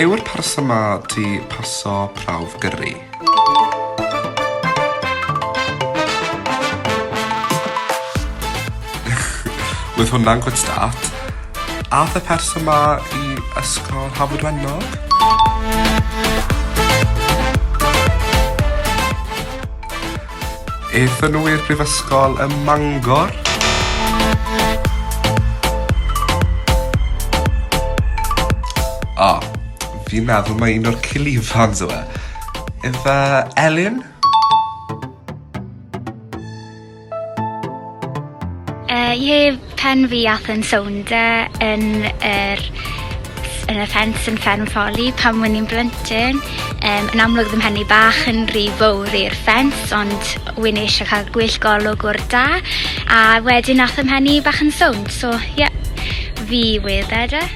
Yw'r person yma di paso prawf gyrru? With hwnna'n good start. Ath y person yma i ysgol Hafod Wennog? Eithon nhw i'r brifysgol ym Mangor? Fi'n meddwl mae un o'r cilifans yw e. Efe Elin? Pen fi ath yn sounder yn y ffens yn Fferm Ffoli pan wyn i'n blentyn. Yn amlwg ddim hynny bach yn rhy fawr i'r ffens, ond wyn eisiau cael gwell golwg o'r da. A wedyn ath ym hynny bach yn sownd, so ie, fi wedd e.